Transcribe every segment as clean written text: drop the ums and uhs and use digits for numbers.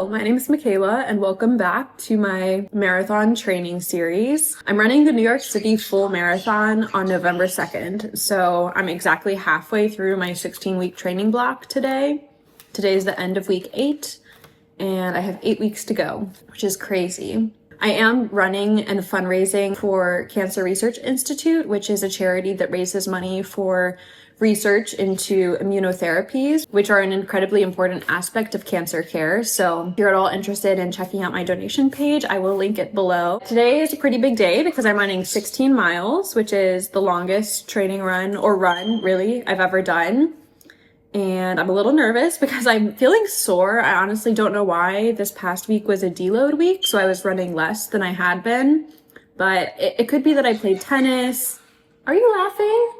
Hello, my name is Michaela and welcome back to my marathon training series. I'm running the New York City full marathon on November 2nd, so I'm exactly halfway through my 16-week training block today. Today is the end of week 8 and I have 8 weeks to go, which is crazy. I am running and fundraising for Cancer Research Institute, which is a charity that raises money for research into immunotherapies, which are an incredibly important aspect of cancer care. So if you're at all interested in checking out my donation page, I will link it below. Today is a pretty big day because I'm running 16 miles, which is the longest training run really I've ever done. And I'm a little nervous because I'm feeling sore. I honestly don't know why. This past week was a deload week, so I was running less than I had been. But it could be that I played tennis. Are you laughing?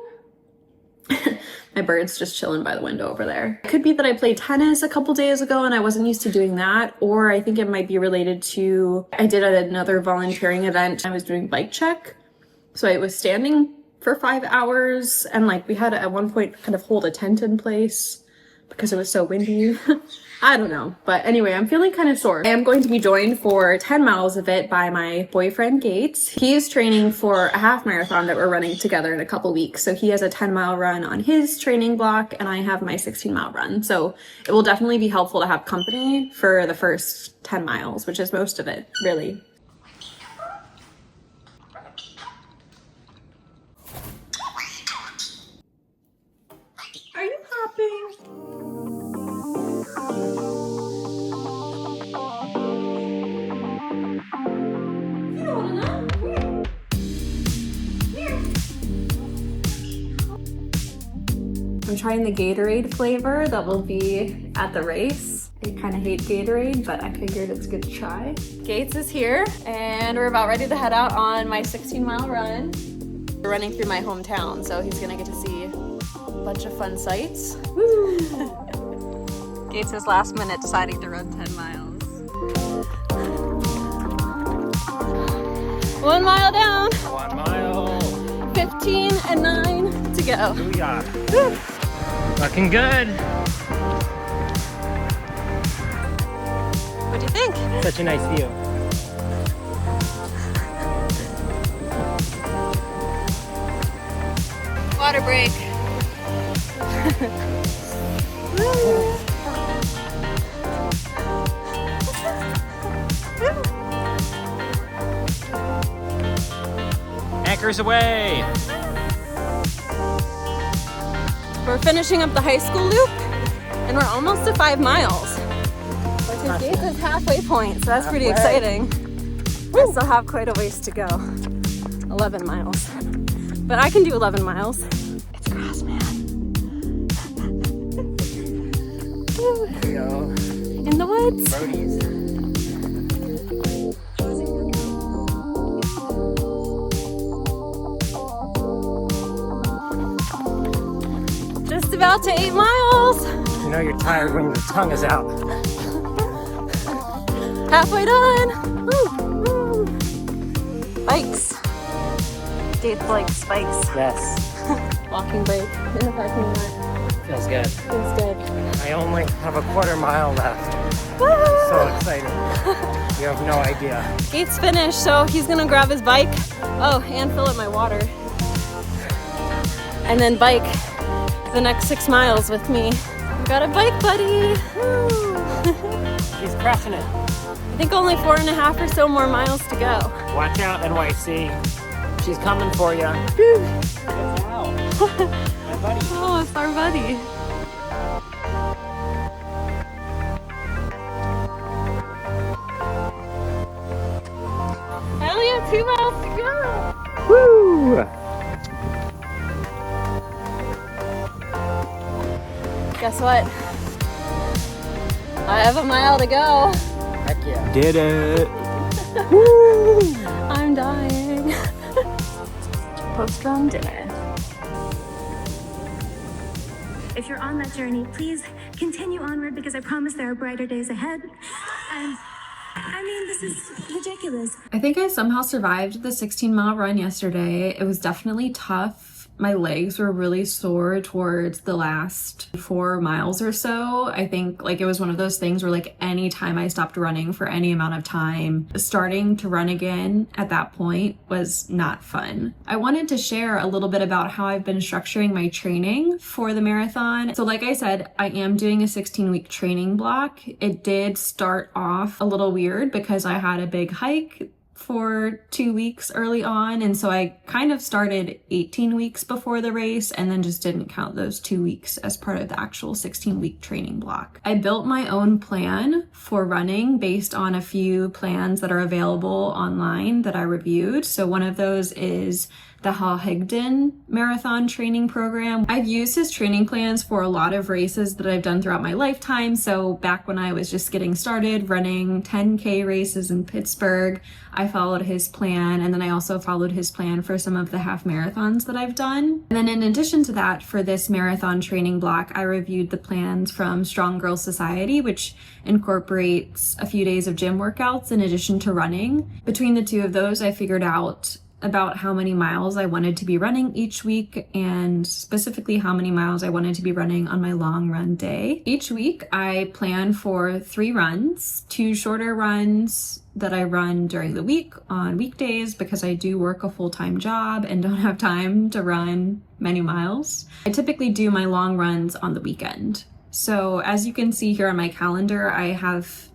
My bird's just chilling by the window over there. It could be that I played tennis a couple days ago and I wasn't used to doing that, or I think it might be related to, I did another volunteering event. I was doing bike check. So I was standing for 5 hours and we had to at one point kind of hold a tent in place because it was so windy. I don't know. But anyway, I'm feeling kind of sore. I am going to be joined for 10 miles of it by my boyfriend, Gates. He's training for a half marathon that we're running together in a couple weeks. So he has a 10-mile run on his training block and I have my 16-mile run. So it will definitely be helpful to have company for the first 10 miles, which is most of it, really. Are you hopping? I'm trying the Gatorade flavor that will be at the race. I kind of hate Gatorade, but I figured it's good to try. Gates is here, and we're about ready to head out on my 16-mile run. We're running through my hometown, so he's gonna get to see a bunch of fun sights. Woo! Gates is last minute deciding to run 10 miles. 1 mile down. 1 mile. 15 and 9 to go. Booyah. Woo. Looking good. What do you think? Such a nice view. Water break. Anchors away. We're finishing up the high school loop and we're almost to 5 miles, which is Gates' halfway point, so that's pretty exciting. I still have quite a ways to go. 11 miles. But I can do 11 miles. It's grass, man. Here we go. In the woods. Roadies. Just about to 8 miles. You know you're tired when your tongue is out. Halfway done. Woo, woo. Bikes. Gates like spikes. Yes. Walking break in the parking lot. Feels good. Feels good. I only have a quarter mile left. Woo! So excited. You have no idea. Gates finished, so he's gonna grab his bike. Oh, and fill up my water. And then bike the next 6 miles with me. We got a bike buddy. Woo! She's crushing it. I think only 4.5 or so more miles to go. Watch out, NYC. She's coming for you. It's Al. My buddy. Oh, it's our buddy. I only have 2 miles to go. Woo! Guess what? I have a mile to go. Heck yeah. Did it. I'm dying. Post-run dinner. If you're on that journey, please continue onward because I promise there are brighter days ahead. And I mean, this is ridiculous. I think I somehow survived the 16-mile run yesterday. It was definitely tough. my legs were really sore towards the last 4 miles or so. I think like it was one of those things where like any time I stopped running for any amount of time, starting to run again at that point was not fun. I wanted to share a little bit about how I've been structuring my training for the marathon. So like I said, I am doing a 16-week training block. It did start off a little weird because I had a big hike for 2 weeks early on, and so I kind of started 18 weeks before the race and then just didn't count those 2 weeks as part of the actual 16-week training block. I built my own plan for running based on a few plans that are available online that I reviewed. So one of those is the Hal Higdon marathon training program. I've used his training plans for a lot of races that I've done throughout my lifetime. So back when I was just getting started running 10K races in Pittsburgh, I followed his plan. And then I also followed his plan for some of the half marathons that I've done. And then in addition to that, for this marathon training block, I reviewed the plans from Strong Girl Society, which incorporates a few days of gym workouts in addition to running. Between the two of those, I figured out about how many miles I wanted to be running each week, and specifically how many miles I wanted to be running on my long run day. Each week I plan for 3 runs, 2 shorter runs that I run during the week on weekdays because I do work a full-time job and don't have time to run many miles. I typically do my long runs on the weekend. So as you can see here on my calendar, I have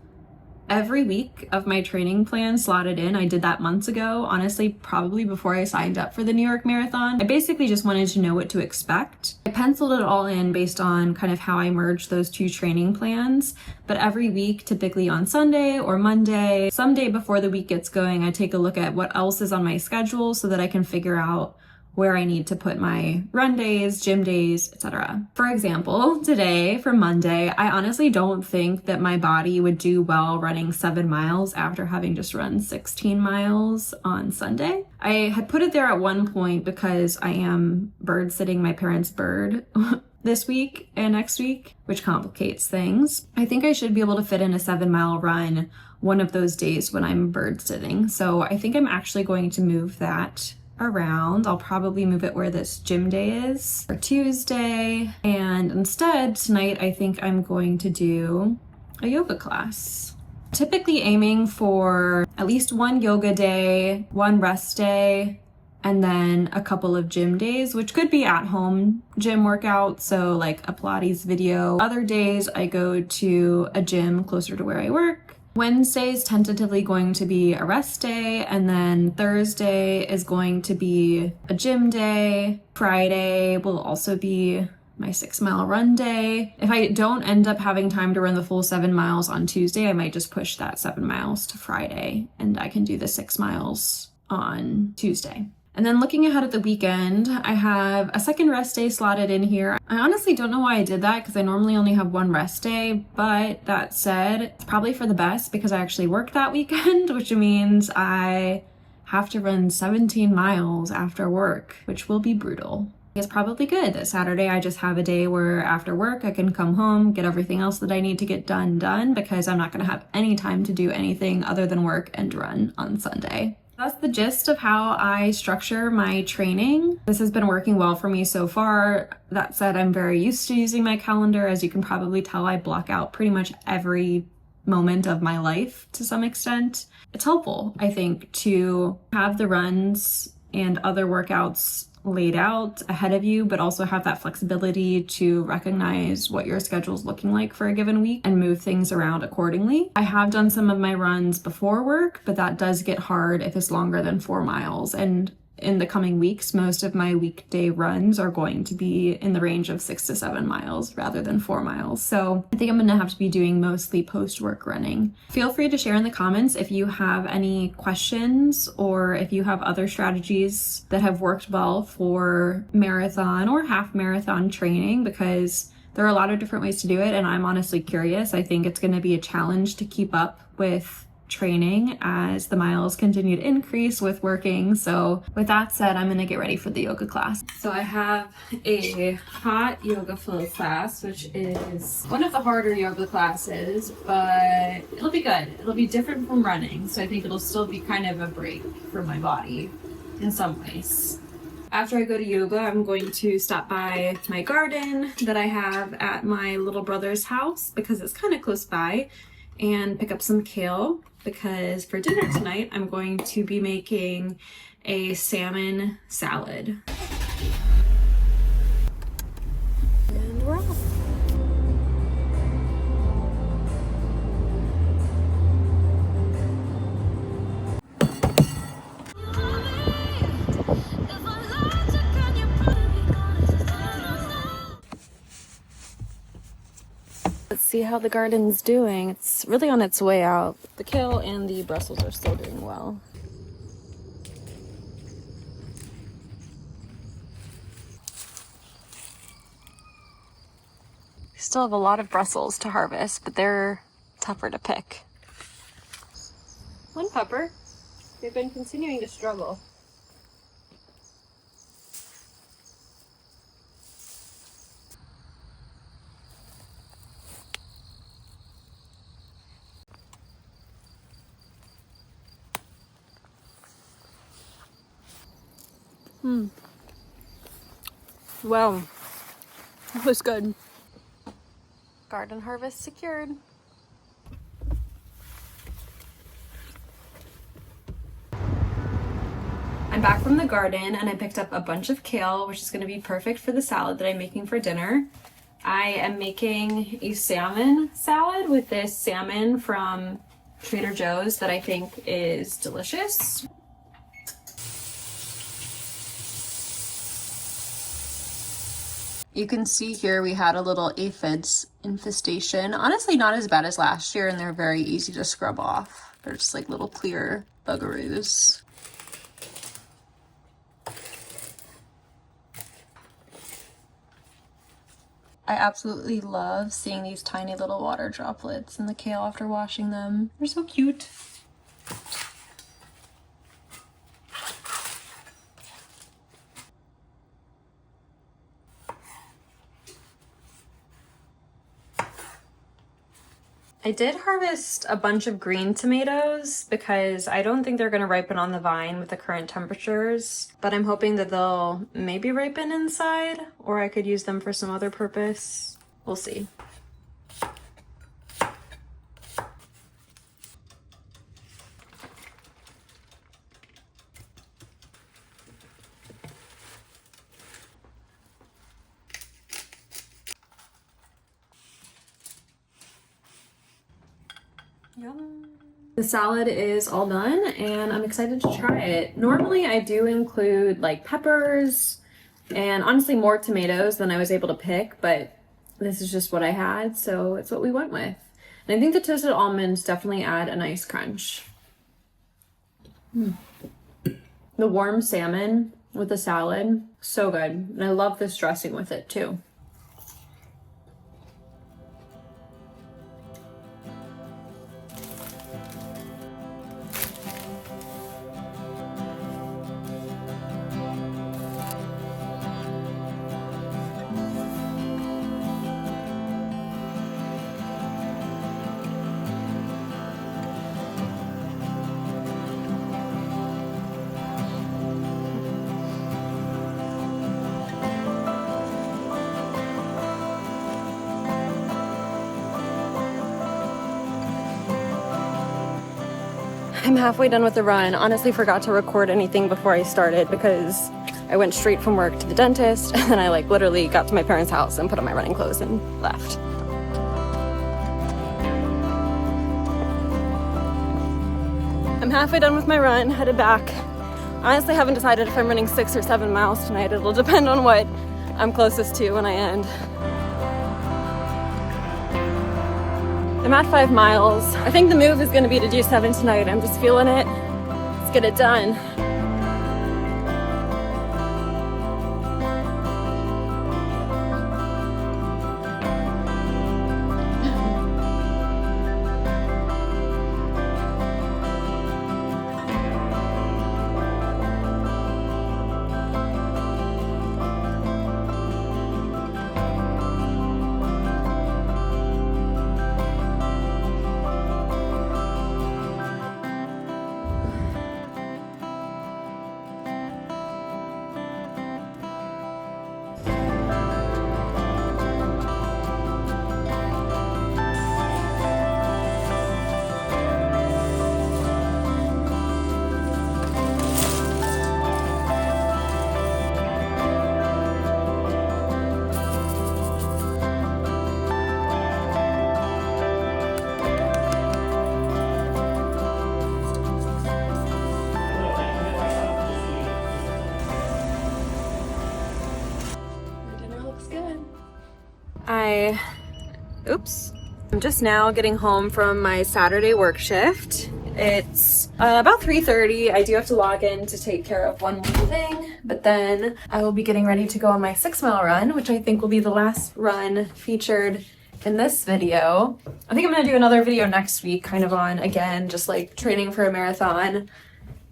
every week of my training plan slotted in. I did that months ago, honestly, probably before I signed up for the New York Marathon. I basically just wanted to know what to expect. I penciled it all in based on kind of how I merged those 2 training plans. But every week, typically on Sunday or Monday, someday before the week gets going, I take a look at what else is on my schedule so that I can figure out where I need to put my run days, gym days, etc. For example, today for Monday, I honestly don't think that my body would do well running 7 miles after having just run 16 miles on Sunday. I had put it there at one point because I am bird sitting my parents' bird this week and next week, which complicates things. I think I should be able to fit in a 7-mile run one of those days when I'm bird sitting. So I think I'm actually going to move that around. I'll probably move it where this gym day is for Tuesday. And instead, tonight, I think I'm going to do a yoga class. Typically aiming for at least 1 yoga day, 1 rest day, and then a couple of gym days, which could be at home gym workouts. So like a Pilates video. Other days I go to a gym closer to where I work. Wednesday is tentatively going to be a rest day, and then Thursday is going to be a gym day. Friday will also be my 6-mile run day. If I don't end up having time to run the full 7 miles on Tuesday, I might just push that 7 miles to Friday, and I can do the 6 miles on Tuesday. And then looking ahead at the weekend, I have a second rest day slotted in here. I honestly don't know why I did that because I normally only have 1 rest day, but that said, it's probably for the best because I actually work that weekend, which means I have to run 17 miles after work, which will be brutal. It's probably good that Saturday I just have a day where after work I can come home, get everything else that I need to get done because I'm not going to have any time to do anything other than work and run on Sunday. That's the gist of how I structure my training. This has been working well for me so far. That said, I'm very used to using my calendar. As you can probably tell, I block out pretty much every moment of my life to some extent. It's helpful, I think, to have the runs and other workouts laid out ahead of you, but also have that flexibility to recognize what your schedule is looking like for a given week and move things around accordingly. I have done some of my runs before work, but that does get hard if it's longer than 4 miles. And in the coming weeks, most of my weekday runs are going to be in the range of 6 to 7 miles rather than 4 miles. So I think I'm gonna have to be doing mostly post-work running. Feel free to share in the comments if you have any questions or if you have other strategies that have worked well for marathon or half marathon training, because there are a lot of different ways to do it and I'm honestly curious. I think it's gonna be a challenge to keep up with training as the miles continue to increase with working. So with that said, I'm gonna get ready for the yoga class. So I have a hot yoga flow class, which is one of the harder yoga classes, but it'll be good. It'll be different from running. So I think it'll still be kind of a break for my body in some ways. After I go to yoga, I'm going to stop by my garden that I have at my little brother's house because it's kind of close by, and pick up some kale because for dinner tonight I'm going to be making a salmon salad. And we're off. Let's see how the garden's doing. It's really on its way out. The kale and the Brussels are still doing well. We still have a lot of Brussels to harvest, but they're tougher to pick. One pepper. They've been continuing to struggle. Wow, that was good. Garden harvest secured. I'm back from the garden and I picked up a bunch of kale, which is going to be perfect for the salad that I'm making for dinner. I am making a salmon salad with this salmon from Trader Joe's that I think is delicious. You can see here we had a little aphids infestation. Honestly, not as bad as last year, and they're very easy to scrub off. They're just like little clear bugaroos. I absolutely love seeing these tiny little water droplets in the kale after washing them. They're so cute. I did harvest a bunch of green tomatoes because I don't think they're going to ripen on the vine with the current temperatures, but I'm hoping that they'll maybe ripen inside, or I could use them for some other purpose. We'll see. Yum. The salad is all done and I'm excited to try it. Normally I do include like peppers and honestly more tomatoes than I was able to pick, but this is just what I had, so it's what we went with. And I think the toasted almonds definitely add a nice crunch. The warm salmon with the salad, so good. And I love this dressing with it too. I'm halfway done with the run. Honestly forgot to record anything before I started because I went straight from work to the dentist and then I like literally got to my parents' house and put on my running clothes and left. I'm halfway done with my run, headed back. Honestly haven't decided if I'm running 6 or 7 miles tonight. It'll depend on what I'm closest to when I end. I'm at 5 miles. I think the move is going to be to do 7 tonight. I'm just feeling it. Let's get it done. I'm just now getting home from my Saturday work shift. It's about 3:30. I do have to log in to take care of one more thing, but then I will be getting ready to go on my 6-mile run, which I think will be the last run featured in this video. I think I'm gonna do another video next week, kind of on, again, just like training for a marathon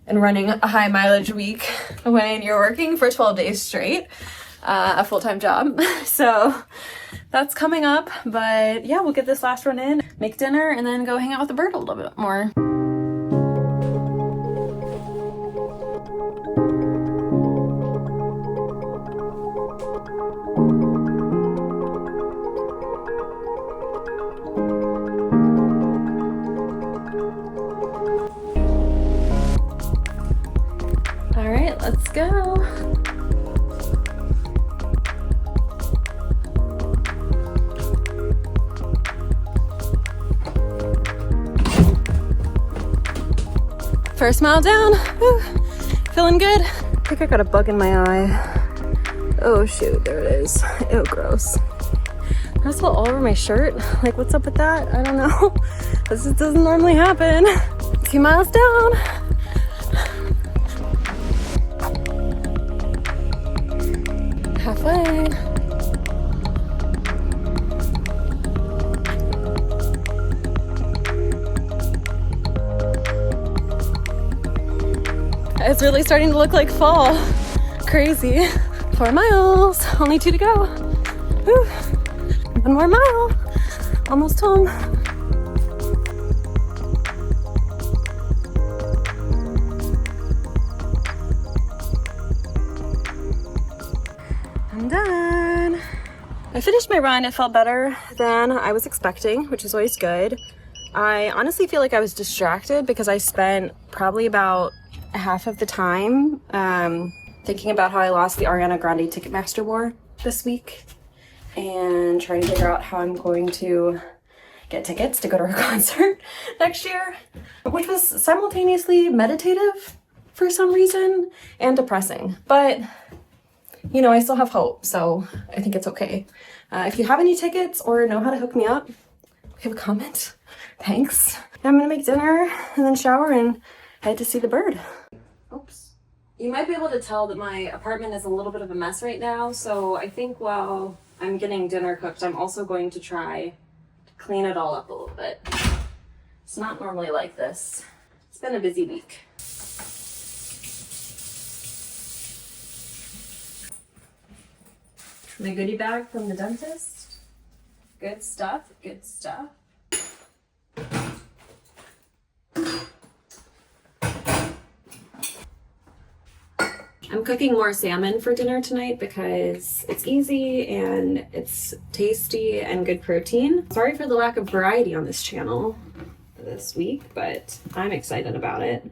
and running a high mileage week when you're working for 12 days straight, a full-time job. So that's coming up, but yeah, we'll get this last run in, make dinner, and then go hang out with the bird a little bit more. All right, let's go. First mile down. Whew. Feeling good. I think I got a bug in my eye. Oh shoot, there it is. Ew, gross. That's all over my shirt. Like, what's up with that? I don't know. This just doesn't normally happen. 2 miles down. Halfway. It's really starting to look like fall. Crazy. 4 miles, only 2 to go. Whew. 1 more mile, almost home. I'm done. I finished my run. It felt better than I was expecting, which is always good. I honestly feel like I was distracted because I spent probably about half of the time thinking about how I lost the Ariana Grande Ticketmaster war this week and trying to figure out how I'm going to get tickets to go to her concert next year, which was simultaneously meditative for some reason and depressing. But, you know, I still have hope, so I think it's okay. If you have any tickets or know how to hook me up, leave a comment. Thanks. I'm gonna make dinner and then shower and head to see the bird. Oops. You might be able to tell that my apartment is a little bit of a mess right now, so I think while I'm getting dinner cooked, I'm also going to try to clean it all up a little bit. It's not normally like this. It's been a busy week. My goodie bag from the dentist. Good stuff, good stuff. I'm cooking more salmon for dinner tonight because it's easy and it's tasty and good protein. Sorry for the lack of variety on this channel this week, but I'm excited about it.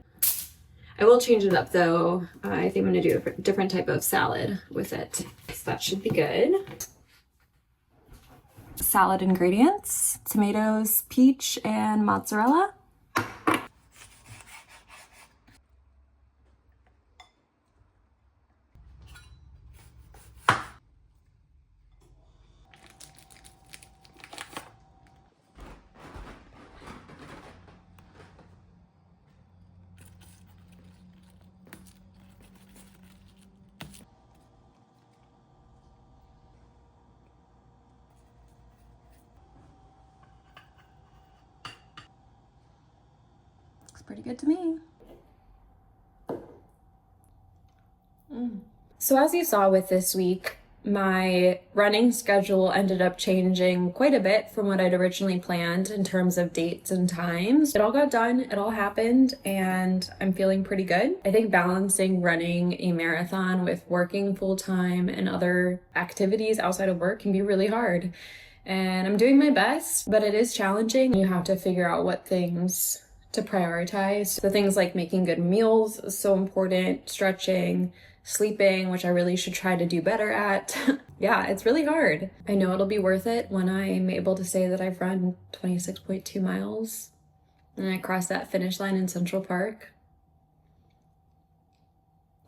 I will change it up though. I think I'm gonna do a different type of salad with it. So that should be good. Salad ingredients: tomatoes, peach, and mozzarella. Pretty good to me. So as you saw with this week, my running schedule ended up changing quite a bit from what I'd originally planned in terms of dates and times. It all got done, it all happened, and I'm feeling pretty good. I think balancing running a marathon with working full-time and other activities outside of work can be really hard. And I'm doing my best, but it is challenging. You have to figure out what things to prioritize. So things like making good meals is so important, stretching, sleeping, which I really should try to do better at. Yeah, it's really hard. I know it'll be worth it when I'm able to say that I've run 26.2 miles and I crossed that finish line in Central Park.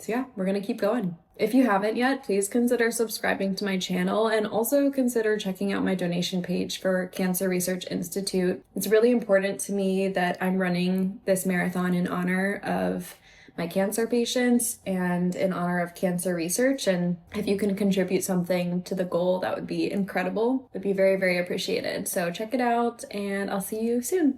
So yeah, we're gonna keep going. If you haven't yet, please consider subscribing to my channel and also consider checking out my donation page for Cancer Research Institute. It's really important to me that I'm running this marathon in honor of my cancer patients and in honor of cancer research. And if you can contribute something to the goal, that would be incredible. It would be very, very appreciated. So check it out and I'll see you soon.